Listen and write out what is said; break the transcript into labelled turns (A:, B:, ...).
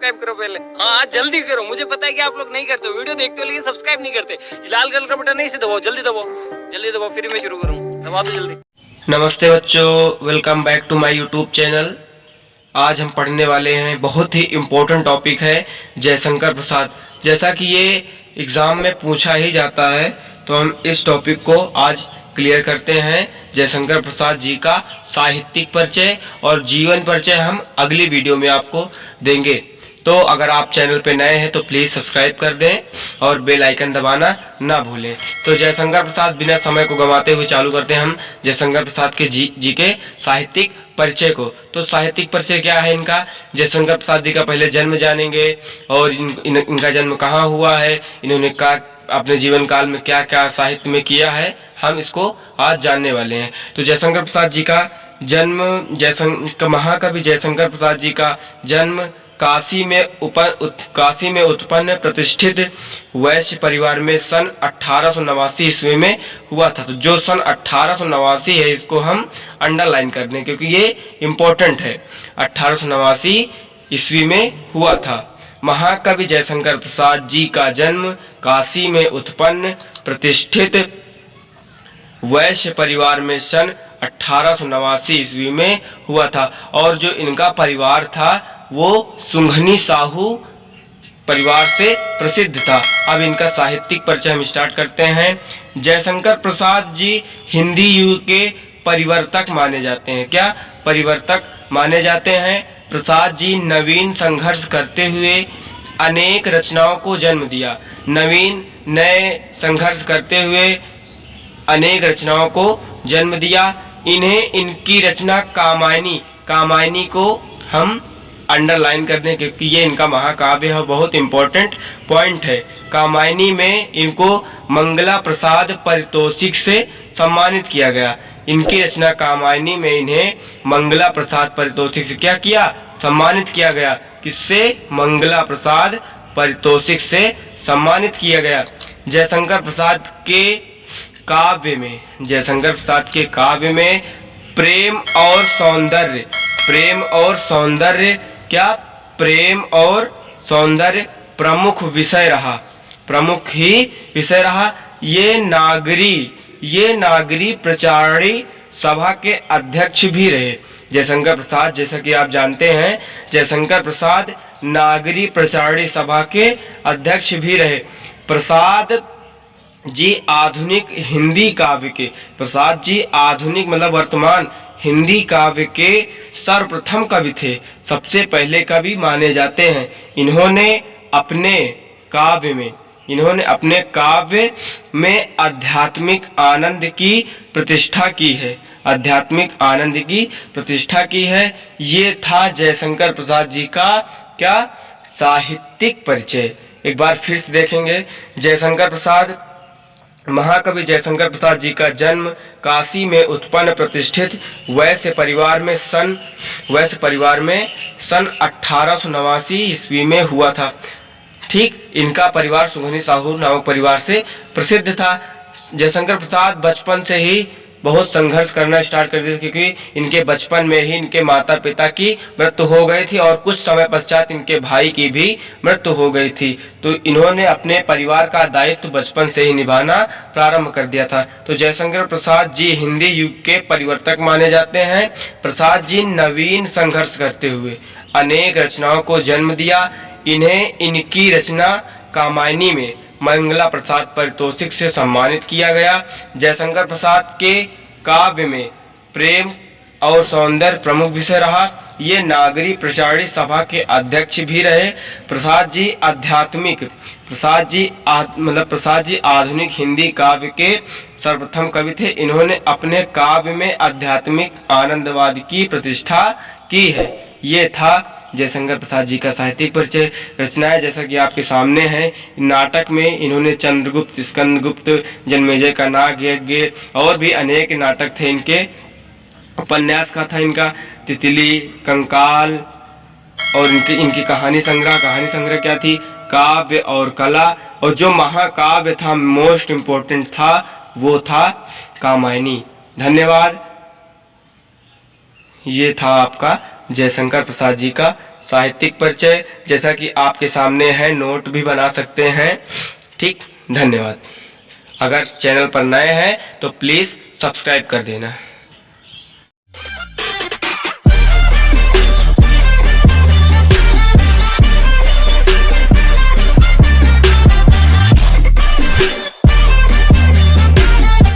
A: Subscribe करो पहले। हाँ जल्दी करो, मुझे पता है कि आप लोग नहीं करते हो, वीडियो देखते हो लेकिन सब्सक्राइब नहीं करते। लाल कलर का बटन नहीं से दबाओ, जल्दी दबाओ, जल्दी दबाओ, फिर मैं शुरू करूँ, दबा दो जल्दी।
B: नमस्ते बच्चों, welcome back to my YouTube channel. आज हम पढ़ने वाले हैं, बहुत ही इम्पोर्टेंट टॉपिक है जयशंकर प्रसाद। जैसा कि ये एग्ज़ाम में पूछा ही जाता है तो हम इस टॉपिक को आज क्लियर करते हैं। जयशंकर प्रसाद जी का साहित्यिक परिचय और जीवन परिचय हम अगली वीडियो में आपको देंगे। तो अगर आप चैनल पे नए हैं तो प्लीज़ सब्सक्राइब कर दें और बेल आइकन दबाना ना भूलें। तो जयशंकर प्रसाद, बिना समय को गंवाते हुए चालू करते हैं हम जयशंकर प्रसाद के जी के साहित्यिक परिचय को। तो साहित्यिक परिचय क्या है इनका? जयशंकर प्रसाद जी का पहले जन्म जानेंगे और इनका जन्म कहाँ हुआ है, इन्होंने अपने जीवन काल में क्या क्या साहित्य में किया है, हम इसको आज जानने वाले हैं। तो जयशंकर प्रसाद जी का जन्म, महाकवि जयशंकर प्रसाद जी का जन्म काशी में उत्पन्न प्रतिष्ठित वैश्य परिवार में सन 1889 ईस्वी में हुआ था। तो जो सन 1889 है इसको हम अंडरलाइन कर दें क्योंकि ये इम्पोर्टेंट है। 1889 ईस्वी में हुआ था। महाकवि जयशंकर प्रसाद जी का जन्म काशी में उत्पन्न प्रतिष्ठित वैश्य परिवार में सन 1889 ईस्वी में हुआ था। और जो इनका परिवार था वो सुंघनी साहू परिवार से प्रसिद्ध था। अब इनका साहित्यिक परिचय हम स्टार्ट करते हैं। जयशंकर प्रसाद जी हिंदी युग के परिवर्तक माने जाते हैं। क्या परिवर्तक माने जाते हैं? प्रसाद जी नवीन संघर्ष करते हुए अनेक रचनाओं को जन्म दिया। नए संघर्ष करते हुए अनेक रचनाओं को जन्म दिया। इन्हें इनकी रचना कामायनी को हम अंडरलाइन कर दें क्योंकि ये इनका महाकाव्य है, बहुत इंपॉर्टेंट पॉइंट है। कामायनी में इनको मंगला प्रसाद पारितोषिक से सम्मानित किया गया। इनकी रचना कामायनी में इन्हें मंगला प्रसाद पारितोषिक से क्या किया? सम्मानित किया गया। किससे? मंगला प्रसाद पारितोषिक से सम्मानित किया गया। जयशंकर प्रसाद के काव्य में प्रेम और सौंदर्य प्रमुख ही विषय रहा। ये नागरी प्रचारणी सभा के अध्यक्ष भी रहे। जयशंकर प्रसाद, जैसा कि आप जानते हैं, जयशंकर प्रसाद नागरी प्रचारणी सभा के अध्यक्ष भी रहे। प्रसाद जी आधुनिक मतलब वर्तमान हिंदी काव्य के सर्वप्रथम कवि थे, सबसे पहले कवि माने जाते हैं। इन्होंने अपने काव्य में आध्यात्मिक आनंद की प्रतिष्ठा की है। ये था जयशंकर प्रसाद जी का क्या? साहित्यिक परिचय। एक बार फिर से देखेंगे। महाकवि जयशंकर प्रसाद जी का जन्म काशी में उत्पन्न प्रतिष्ठित वैश्य परिवार में सन 1889 ईस्वी में हुआ था। ठीक, इनका परिवार सुंघनी साहू नामक परिवार से प्रसिद्ध था। जयशंकर प्रसाद बचपन से ही बहुत संघर्ष करना स्टार्ट कर दिया क्योंकि इनके बचपन में ही इनके माता पिता की मृत्यु हो गई थी और कुछ समय पश्चात इनके भाई की भी मृत्यु हो गई थी। तो इन्होंने अपने परिवार का दायित्व बचपन से ही निभाना प्रारंभ कर दिया था। तो जयशंकर प्रसाद जी हिंदी युग के परिवर्तक माने जाते हैं। प्रसाद जी नवीन संघर्ष करते हुए अनेक रचनाओं को जन्म दिया। इन्हें इनकी रचना कामायनी में मंगला प्रसाद पारितोषिक से सम्मानित किया गया। जयशंकर प्रसाद के काव्य में प्रेम और सौंदर्य प्रमुख विषय रहा। ये नागरी प्रचारणी सभा के अध्यक्ष भी रहे। प्रसाद जी आधुनिक हिंदी काव्य के सर्वप्रथम कवि थे। इन्होंने अपने काव्य में आध्यात्मिक आनंदवाद की प्रतिष्ठा की है। ये था जयशंकर प्रसाद जी का साहित्यिक परिचय। रचनाएं जैसा कि आपके सामने हैं। नाटक में इन्होंने चंद्रगुप्त, स्कंदगुप्त, जन्मेजय का नाग यज्ञ और भी अनेक नाटक थे इनके। उपन्यास का था इनका तितली, कंकाल और इनकी कहानी संग्रह क्या थी? काव्य और कला। और जो महाकाव्य था, मोस्ट इम्पोर्टेंट था, वो था कामायनी। धन्यवाद। ये था आपका जयशंकर प्रसाद जी का साहित्यिक परिचय, जैसा कि आपके सामने है, नोट भी बना सकते हैं। ठीक, धन्यवाद। अगर चैनल पर नए हैं तो प्लीज़ सब्सक्राइब कर देना।